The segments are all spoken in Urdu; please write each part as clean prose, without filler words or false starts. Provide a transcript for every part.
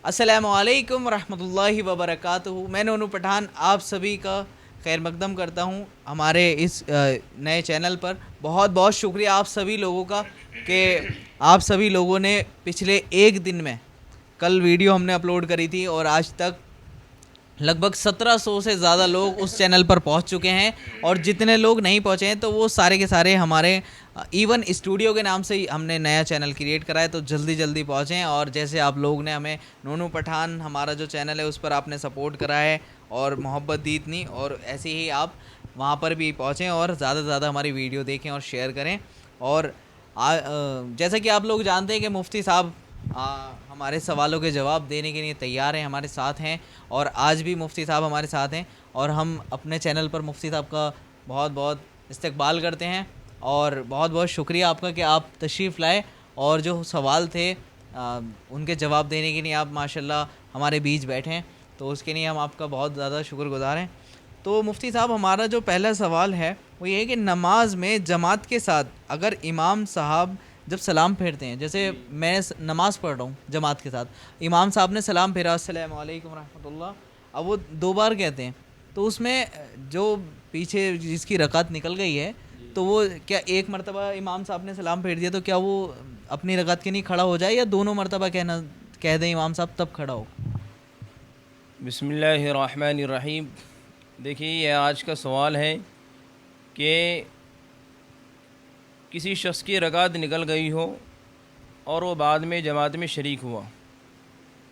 السلام علیکم ورحمۃ اللہ وبرکاتہ. میں نونو پٹھان آپ سبھی کا خیر مقدم کرتا ہوں ہمارے اس نئے چینل پر. بہت بہت شکریہ آپ سبھی لوگوں کا کہ آپ سبھی لوگوں نے پچھلے ایک دن میں کل ویڈیو ہم نے اپلوڈ کری تھی اور آج تک لگ بھگ 1700 سے زیادہ لوگ اس چینل پر پہنچ چکے ہیں. اور جتنے لوگ نہیں پہنچے ہیں تو وہ سارے کے سارے ہمارے ایون اسٹوڈیو کے نام سے ہی ہم نے نیا چینل کریٹ کرا ہے, تو جلدی جلدی پہنچیں. اور جیسے آپ لوگ نے ہمیں نونو پٹھان ہمارا جو چینل ہے اس پر آپ نے سپورٹ کرا ہے اور محبت دی اتنی, اور ایسے ہی آپ وہاں پر بھی پہنچیں اور زیادہ سے زیادہ ہماری ویڈیو دیکھیں اور شیئر کریں. اور جیسا کہ آپ لوگ جانتے ہیں کہ مفتی صاحب ہمارے سوالوں کے جواب دینے کے لیے تیار ہیں, ہمارے ساتھ ہیں, اور آج بھی مفتی صاحب ہمارے ساتھ ہیں. اور ہم اپنے چینل پر مفتی صاحب کا بہت بہت استقبال کرتے ہیں اور بہت بہت شکریہ آپ کا کہ آپ تشریف لائے اور جو سوال تھے ان کے جواب دینے کے لیے آپ ماشاءاللہ ہمارے بیچ بیٹھے ہیں, تو اس کے لیے ہم آپ کا بہت زیادہ شکر گزار ہیں. تو مفتی صاحب ہمارا جو پہلا سوال ہے وہ یہ ہے کہ نماز میں جماعت کے ساتھ اگر امام صاحب جب سلام پھیرتے ہیں, جیسے میں نماز پڑھ رہا ہوں جماعت کے ساتھ, امام صاحب نے سلام پھیرا السلام علیکم ورحمۃ اللہ, اب وہ 2 بار کہتے ہیں, تو اس میں جو پیچھے جس کی رکعت نکل گئی ہے تو وہ کیا ایک مرتبہ امام صاحب نے سلام پھیر دیا تو کیا وہ اپنی رکعت کے نہیں کھڑا ہو جائے, یا دونوں مرتبہ کہہ دیں امام صاحب تب کھڑا ہو؟ بسم اللہ الرحمن الرحیم. دیکھیے یہ آج کا سوال ہے کہ کسی شخص کی رکعت نکل گئی ہو اور وہ بعد میں جماعت میں شریک ہوا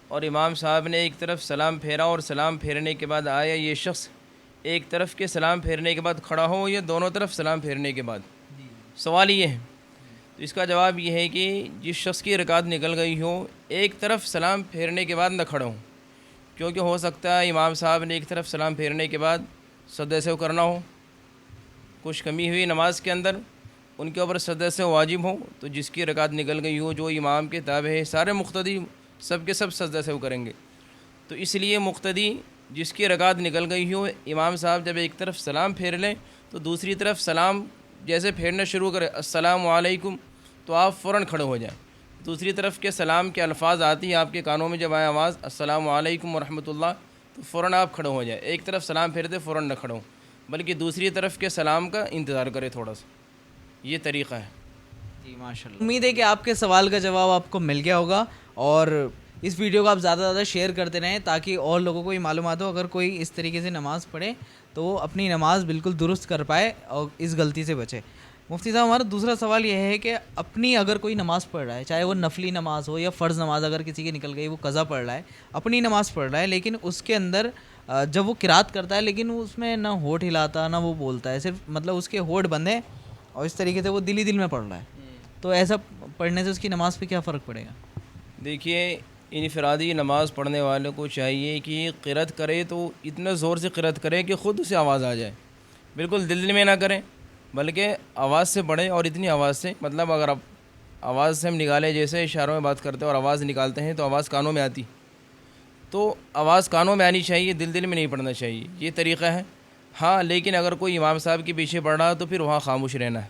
اور امام صاحب نے ایک طرف سلام پھیرا اور سلام پھیرنے کے بعد آیا یہ شخص ایک طرف کے سلام پھیرنے کے بعد کھڑا ہو یا دونوں طرف سلام پھیرنے کے بعد؟ سوال یہ ہے. تو اس کا جواب یہ ہے کہ جس شخص کی رکعت نکل گئی ہو ایک طرف سلام پھیرنے کے بعد نہ کھڑا ہو, کیونکہ ہو سکتا ہے امام صاحب نے ایک طرف سلام پھیرنے کے بعد سجدہ سہو کرنا ہو, کچھ کمی ہوئی نماز کے اندر, ان کے اوپر سجدہ سہو واجب ہو, تو جس کی رکعت نکل گئی ہو جو امام کے تابع ہے سارے مقتدی سب کے سب سجدہ سہو کریں گے. تو اس لیے مقتدی جس کی رکعت نکل گئی ہو امام صاحب جب ایک طرف سلام پھیر لیں تو دوسری طرف سلام جیسے پھیرنا شروع کرے السلام علیکم تو آپ فوراً کھڑے ہو جائیں. دوسری طرف کے سلام کے الفاظ آتی ہیں آپ کے کانوں میں جب آئے آواز السلام علیکم ورحمۃ اللہ تو فوراً آپ کھڑے ہو جائیں. ایک طرف سلام پھیرتے فوراً نہ کھڑے ہوں بلکہ دوسری طرف کے سلام کا انتظار کرے تھوڑا سا, یہ طریقہ ہے. جی ماشاء اللہ. امید ہے کہ آپ کے سوال کا جواب آپ کو مل گیا ہوگا, اور اس ویڈیو کو آپ زیادہ سے زیادہ شیئر کرتے رہیں تاکہ اور لوگوں کو یہ معلومات ہو اگر کوئی اس طریقے سے نماز پڑھے تو وہ اپنی نماز بالکل درست کر پائے اور اس غلطی سے بچے. مفتی صاحب ہمارا دوسرا سوال یہ ہے کہ اپنی اگر کوئی نماز پڑھ رہا ہے, چاہے وہ نفلی نماز ہو یا فرض نماز, اگر کسی کی نکل گئی وہ قضا پڑھ رہا ہے, اپنی نماز پڑھ رہا ہے, لیکن اس کے اندر جب وہ قرات کرتا ہے لیکن اس میں نہ ہونٹ ہلاتا نہ وہ بولتا ہے, صرف مطلب اس کے ہونٹ بند ہیں اور اس طریقے سے وہ دل ہی دل میں پڑھ رہا ہے, تو ایسا پڑھنے سے اس کی نماز پہ کیا فرق پڑے گا؟ دیکھیے انفرادی نماز پڑھنے والوں کو چاہیے کہ قرات کرے تو اتنا زور سے قرات کرے کہ خود اسے آواز آ جائے, بالکل دل میں نہ کریں بلکہ آواز سے پڑھیں. اور اتنی آواز سے مطلب اگر آپ آواز سے ہم نکالیں جیسے اشاروں میں بات کرتے ہیں اور آواز نکالتے ہیں تو آواز کانوں میں آتی, تو آواز کانوں میں آنی چاہیے, دل میں نہیں پڑھنا چاہیے, یہ طریقہ ہے. ہاں لیکن اگر کوئی امام صاحب کے پیچھے پڑھ رہا ہے تو پھر وہاں خاموش رہنا ہے.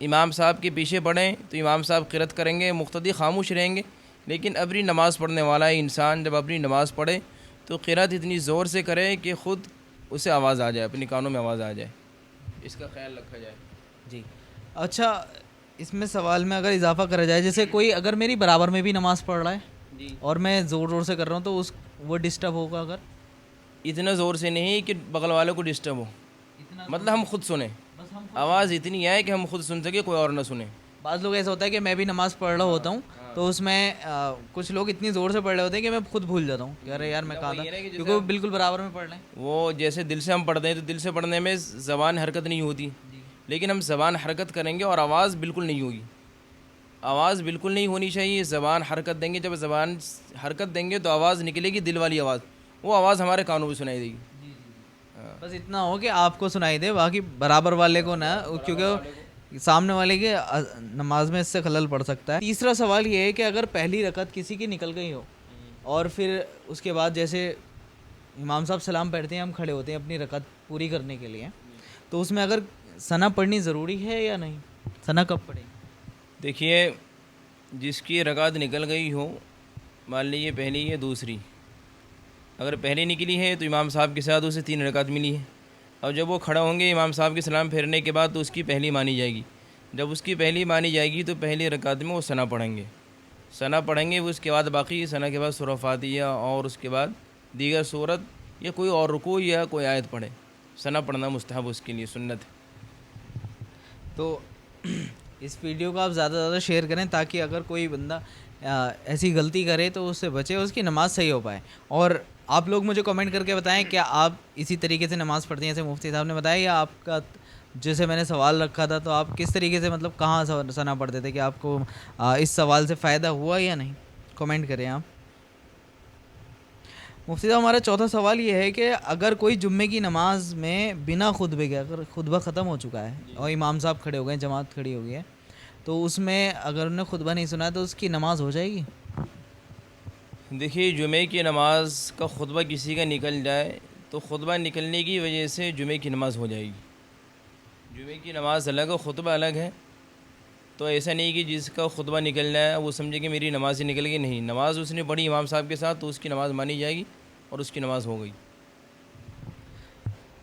امام صاحب کے پیچھے پڑھیں تو امام صاحب قرات کریں گے, مقتدی خاموش رہیں گے. لیکن اپنی نماز پڑھنے والا انسان جب اپنی نماز پڑھے تو قرات اتنی زور سے کرے کہ خود اسے آواز آ جائے, اپنی کانوں میں آواز آ جائے, اس کا خیال رکھا جائے. جی اچھا, اس میں سوال میں اگر اضافہ کرا جائے, جیسے کوئی اگر میری برابر میں بھی نماز پڑھ رہا ہے اور میں زور زور سے کر رہا ہوں تو وہ ڈسٹرب ہوگا؟ اگر اتنا زور سے نہیں کہ بغل والوں کو ڈسٹرب ہو, مطلب ہم خود سنیں, آواز اتنی آئے کہ ہم خود سن سکے, کوئی اور نہ سنے. بعض لوگ ایسا ہوتا ہے کہ میں بھی نماز پڑھ رہا ہوتا ہوں تو اس میں کچھ لوگ اتنی زور سے پڑھ رہے ہوتے ہیں کہ میں خود بھول جاتا ہوں کہ ارے یار میں کہاں تھا, کیونکہ وہ بالکل برابر میں پڑھ رہے ہیں. وہ جیسے دل سے ہم پڑھتے ہیں تو دل سے پڑھنے میں زبان حرکت نہیں ہوتی, لیکن ہم زبان حرکت کریں گے اور آواز بالکل نہیں ہوگی. آواز بالکل نہیں ہونی چاہیے, زبان حرکت دیں گے, جب زبان حرکت دیں گے تو آواز نکلے گی, دل والی آواز, وہ آواز ہمارے کانوں میں سنائی دے گی. بس اتنا ہو کہ آپ کو سنائی دے, باقی برابر والے کو نہ, کیونکہ سامنے والے کے نماز میں اس سے خلل پڑ سکتا ہے. تیسرا سوال یہ ہے کہ اگر پہلی رکعت کسی کی نکل گئی ہو اور پھر اس کے بعد جیسے امام صاحب سلام پڑھتے ہیں, ہم کھڑے ہوتے ہیں اپنی رکعت پوری کرنے کے لیے, تو اس میں اگر ثنا پڑھنی ضروری ہے یا نہیں؟ ثنا کب پڑھیں؟ دیکھیے جس کی رکعت نکل گئی ہو مان لیجیے پہلی ہے دوسری، اگر پہلی نکلی ہے تو امام صاحب کے ساتھ اسے 3 رکعت ملی ہے، اور جب وہ کھڑا ہوں گے امام صاحب کے سلام پھیرنے کے بعد تو اس کی پہلی مانی جائے گی۔ جب اس کی پہلی مانی جائے گی تو پہلی رکعت میں وہ ثنا پڑھیں گے، ثنا پڑھیں گے، اس کے بعد باقی ثنا کے بعد سورہ فاتحہ اور اس کے بعد دیگر صورت یا کوئی اور رکوع یا کوئی آیت پڑھے۔ ثنا پڑھنا مستحب اس کے لیے سنت ہے۔ تو اس ویڈیو کو آپ زیادہ سے زیادہ شیئر کریں تاکہ اگر کوئی بندہ ایسی غلطی کرے تو اس سے بچے، اس کی نماز صحیح ہو پائے۔ اور آپ لوگ مجھے کمنٹ کر کے بتائیں کیا آپ اسی طریقے سے نماز پڑھتے ہیں جیسے مفتی صاحب نے بتایا، یا آپ کا جیسے میں نے سوال رکھا تھا تو آپ کس طریقے سے مطلب کہاں ثنا پڑھتے تھے، کہ آپ کو اس سوال سے فائدہ ہوا یا نہیں، کمنٹ کریں آپ۔ مفتی صاحب ہمارا چوتھا سوال یہ ہے کہ اگر کوئی جمعے کی نماز میں بنا خطبے کے، اگر خطبہ ختم ہو چکا ہے اور امام صاحب کھڑے ہو گئے، جماعت کھڑی ہو گئی ہے، تو اس میں اگر انہوں نے خطبہ نہیں سنا تو اس کی نماز ہو جائے گی؟ دیکھیے جمعے کی نماز کا خطبہ کسی کا نکل جائے تو خطبہ نکلنے کی وجہ سے جمعے کی نماز ہو جائے گی۔ جمعے کی نماز الگ ہے، خطبہ الگ ہے، تو ایسا نہیں کہ جس کا خطبہ نکل جائے وہ سمجھے کہ میری نماز ہی نکل گئی، نہیں، نماز اس نے پڑھی امام صاحب کے ساتھ تو اس کی نماز مانی جائے گی اور اس کی نماز ہو گئی۔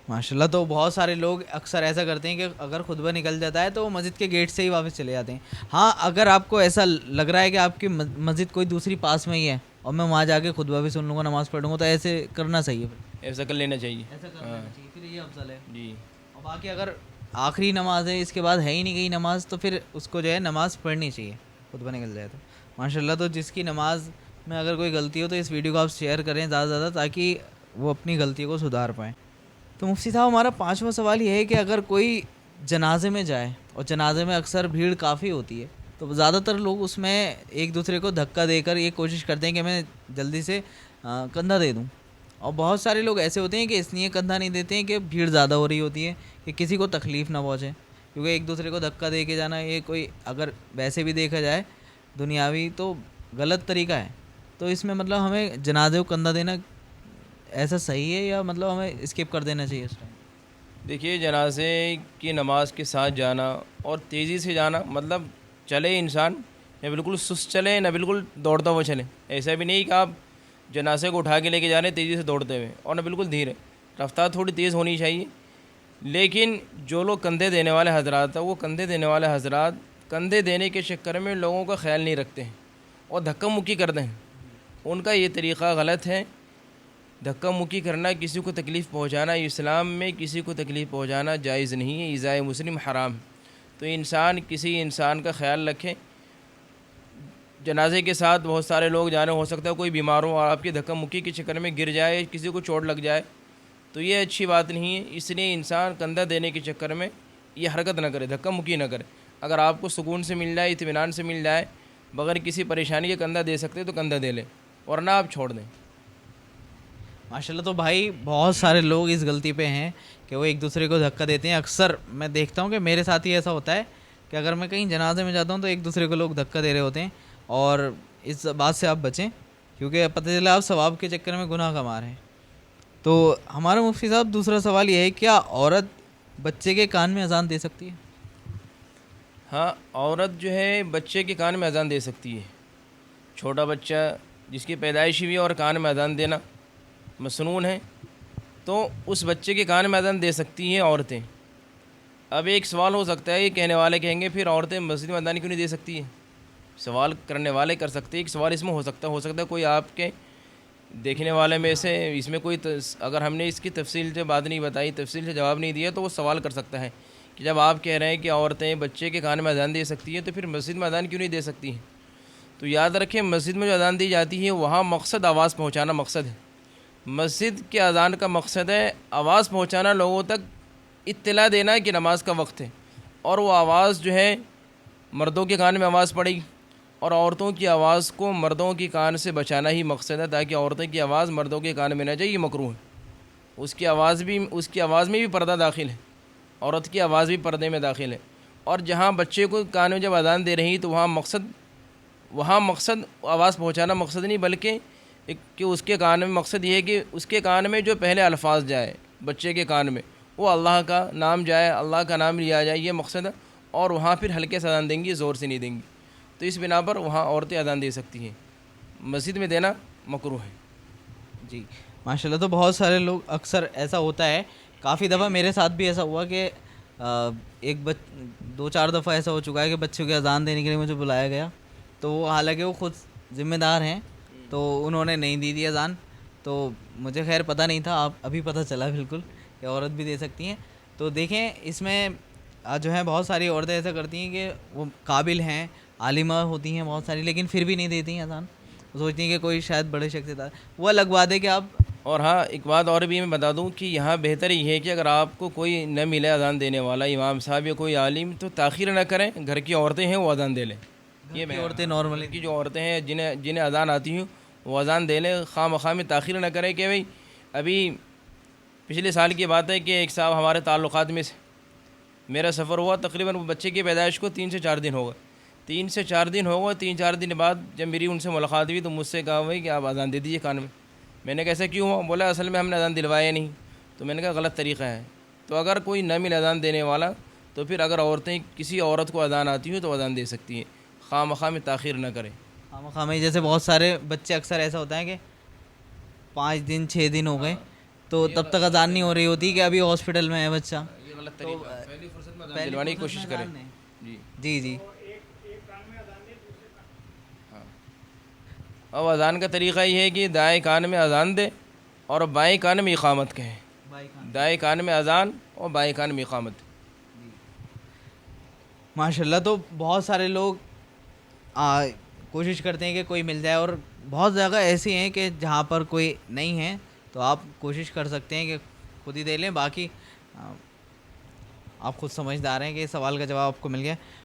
ماشاءاللہ، تو بہت سارے لوگ اکثر ایسا کرتے ہیں کہ اگر خطبہ نکل جاتا ہے تو وہ مسجد کے گیٹ سے ہی واپس چلے جاتے ہیں۔ ہاں، اگر آپ کو ایسا لگ رہا ہے کہ آپ کی مسجد کوئی دوسری پاس میں ہی ہے اور میں وہاں جا کے خطبہ بھی سن لوں گا، نماز پڑھوں گا، تو ایسے کرنا صحیح ہے، ایسا کر لینا چاہیے، ایسا کر لینا چاہیے، پھر یہ افضل ہے۔ جی۔ اور باقی اگر آخری نماز ہے، اس کے بعد ہے ہی نہیں گئی نماز، تو پھر اس کو جو ہے نماز پڑھنی چاہیے، خطبہ نکل جائے تو۔ ماشاءاللہ، تو جس کی نماز میں اگر کوئی غلطی ہو تو اس ویڈیو کو آپ شیئر کریں زیادہ سے زیادہ تاکہ وہ اپنی غلطی کو سدھار پائیں۔ تو مفتی صاحب ہمارا پانچواں سوال یہ ہے کہ اگر کوئی جنازے میں جائے اور جنازے میں اکثر بھیڑ کافی ہوتی ہے تو زیادہ تر لوگ اس میں ایک دوسرے کو دھکا دے کر یہ کوشش کرتے ہیں کہ میں جلدی سے کندھا دے دوں، اور بہت سارے لوگ ایسے ہوتے ہیں کہ اس لیے کندھا نہیں دیتے ہیں کہ بھیڑ زیادہ ہو رہی ہوتی ہے کہ کسی کو تکلیف نہ پہنچے، کیونکہ ایک دوسرے کو دھکا دے کے جانا یہ کوئی اگر ویسے بھی دیکھا جائے دنیاوی تو غلط طریقہ ہے۔ تو اس میں مطلب ہمیں جنازے کو کندھا دینا ایسا صحیح ہے یا مطلب ہمیں اسکپ کر دینا چاہیے اس ٹائم؟ دیکھیے جنازے کی نماز کے ساتھ جانا اور تیزی سے جانا، مطلب چلے انسان نہ بالکل سست چلے نہ بالکل دوڑتا ہوا چلے، ایسا بھی نہیں کہ آپ جنازے کو اٹھا کے لے کے جا رہے ہیں تیزی سے دوڑتے ہوئے، اور نہ بالکل دھیرے، رفتار تھوڑی تیز ہونی چاہیے۔ لیکن جو لوگ کندھے دینے والے حضرات ہیں وہ کندھے دینے والے حضرات کندھے دینے کے چکر میں لوگوں کا خیال نہیں رکھتے ہیں اور دھکا مکی کرتے ہیں، ان کا یہ طریقہ غلط ہے۔ دھکا مکی کرنا، کسی کو تکلیف پہنچانا، اسلام میں کسی کو تکلیف پہنچانا جائز نہیں ہے، ایذاء مسلم حرام ہے۔ تو انسان کسی انسان کا خیال رکھے۔ جنازے کے ساتھ بہت سارے لوگ جانے، ہو سکتا ہے کوئی بیمار ہو اور آپ کی دھکا مکی کے چکر میں گر جائے، کسی کو چوٹ لگ جائے، تو یہ اچھی بات نہیں ہے۔ اس لیے انسان کندھا دینے کے چکر میں یہ حرکت نہ کرے، دھکا مکی نہ کرے۔ اگر آپ کو سکون سے مل جائے، اطمینان سے مل جائے، بغیر کسی پریشانی کے کندھا دے سکتے تو کندھا دے لیں، ورنہ آپ چھوڑ دیں۔ ماشاءاللہ، تو بھائی بہت سارے لوگ اس غلطی پہ ہیں کہ وہ ایک دوسرے کو دھکا دیتے ہیں۔ اکثر میں دیکھتا ہوں کہ میرے ساتھ ہی ایسا ہوتا ہے کہ اگر میں کہیں جنازے میں جاتا ہوں تو ایک دوسرے کو لوگ دھکا دے رہے ہوتے ہیں، اور اس بات سے آپ بچیں کیونکہ پتہ چلا آپ ثواب کے چکر میں گناہ کما رہے ہیں۔ تو ہمارا مفتی صاحب دوسرا سوال یہ ہے، کیا عورت بچے کے کان میں اذان دے سکتی ہے؟ ہاں، عورت جو ہے بچے کے کان میں اذان دے سکتی ہے۔ چھوٹا بچہ جس کی پیدائش ہوئی ہے اور کان میں اذان دینا مسنون ہے، تو اس بچے کے کان میں اذان دے سکتی ہیں عورتیں۔ اب ایک سوال ہو سکتا ہے، یہ کہنے والے کہیں گے پھر عورتیں مسجد میں اذان کیوں نہیں دے سکتی ہیں؟ سوال کرنے والے کر سکتے ہیں، ایک سوال اس میں ہو سکتا ہے کوئی آپ کے دیکھنے والے میں سے اس میں کوئی اگر ہم نے اس کی تفصیل سے بات نہیں بتائی، تفصیل سے جواب نہیں دیا، تو وہ سوال کر سکتا ہے کہ جب آپ کہہ رہے ہیں کہ عورتیں بچے کے کان میں اذان دے سکتی ہیں تو پھر مسجد میں اذان کیوں نہیں دے سکتی ہیں؟ تو یاد رکھیں، مسجد میں جو اذان دی جاتی ہے وہاں مقصد آواز پہنچانا مقصد ہے۔ مسجد کے اذان کا مقصد ہے آواز پہنچانا، لوگوں تک اطلاع دینا کہ نماز کا وقت ہے، اور وہ آواز جو ہے مردوں کے کان میں آواز پڑے گی، اور عورتوں کی آواز کو مردوں کے کان سے بچانا ہی مقصد ہے، تاکہ عورتوں کی آواز مردوں کے کان میں نہ جائے، یہ مکروہ ہے۔ اس کی آواز میں بھی پردہ داخل ہے، عورت کی آواز بھی پردے میں داخل ہے۔ اور جہاں بچے کو کان میں جب اذان دے رہی تو وہاں مقصد آواز پہنچانا مقصد نہیں، بلکہ کہ اس کے کان میں مقصد یہ ہے کہ اس کے کان میں جو پہلے الفاظ جائے بچے کے کان میں وہ اللہ کا نام جائے، اللہ کا نام لیا جائے، یہ مقصد ہے۔ اور وہاں پھر ہلکے سے اذان دیں گی، زور سے نہیں دیں گی۔ تو اس بنا پر وہاں عورتیں اذان دے سکتی ہیں۔ مسجد میں دینا مکروہ ہے. جی ماشاءاللہ. تو بہت سارے لوگ اکثر ایسا ہوتا ہے, کافی دفعہ میرے ساتھ بھی ایسا ہوا کہ دو چار دفعہ ایسا ہو چکا ہے کہ بچوں کی اذان دینے کے لیے مجھے بلایا گیا, تو وہ حالانکہ وہ خود ذمہ دار ہیں, تو انہوں نے نہیں دی اذان. تو مجھے خیر پتہ نہیں تھا, آپ ابھی پتہ چلا بالکل کہ عورت بھی دے سکتی ہیں. تو دیکھیں اس میں جو ہے بہت ساری عورتیں ایسا کرتی ہیں کہ وہ قابل ہیں, عالمہ ہوتی ہیں بہت ساری, لیکن پھر بھی نہیں دیتی ہیں اذان. وہ سوچتی ہیں کہ کوئی شاید بڑے شخصیت, وہ الگ بات ہے کہ آپ. اور ہاں ایک بات اور بھی میں بتا دوں کہ یہاں بہتر یہ ہے کہ اگر آپ کو کوئی نہ ملے اذان دینے والا, امام صاحب یا کوئی عالم, تو تاخیر نہ کریں, گھر کی عورتیں ہیں وہ اذان دے لیں. یہ عورتیں نارملی کی جو عورتیں ہیں جنہیں اذان آتی ہیں وہ اذان دے لیں, خواہ مخواہ میں تاخیر نہ کریں. کہ بھئی ابھی پچھلے سال کی بات ہے کہ ایک صاحب ہمارے تعلقات میں سے, میرا سفر ہوا تقریباً بچے کی پیدائش کو 3 سے 4 دن ہو گئے. 3 سے 4 دن ہو گئے. 3-4 دن بعد جب میری ان سے ملاقات ہوئی تو مجھ سے کہا بھائی کہ آپ اذان دے دیجیے کان میں. میں نے کیسا کیوں ہوا؟ بولا اصل میں ہم نے اذان دلوایا نہیں. تو میں نے کہا غلط طریقہ ہے. تو اگر کوئی نہ ملے اذان دینے والا, تو پھر اگر عورتیں کسی عورت کو اذان آتی ہوں تو اذان دے سکتی ہیں, خواہ مخواہ میں تاخیر نہ کریں. خواہ میں جیسے بہت سارے بچے اکثر ایسا ہوتا ہے کہ 5 دن 6 دن ہو گئے تو تب تک اذان نہیں ہو رہی ہوتی کہ ابھی ہاسپٹل میں ہے بچہ. یہ غلط طریقہ ہے. پہلی فرصت میں اذان دلوانے کی کوشش کریں. جی جی جی. اب اذان کا طریقہ یہ ہے کہ دائیں کان میں اذان دے اور بائیں کان میں اقامت کہیں. دائیں کان میں اذان اور بائیں کان میں اقامت. ماشاءاللہ. تو بہت سارے لوگ کوشش کرتے ہیں کہ کوئی مل جائے, اور بہت جگہ ایسی ہیں کہ جہاں پر کوئی نہیں ہے تو آپ کوشش کر سکتے ہیں کہ خود ہی دے لیں. باقی آپ خود سمجھدار ہیں کہ اس سوال کا جواب آپ کو مل گیا.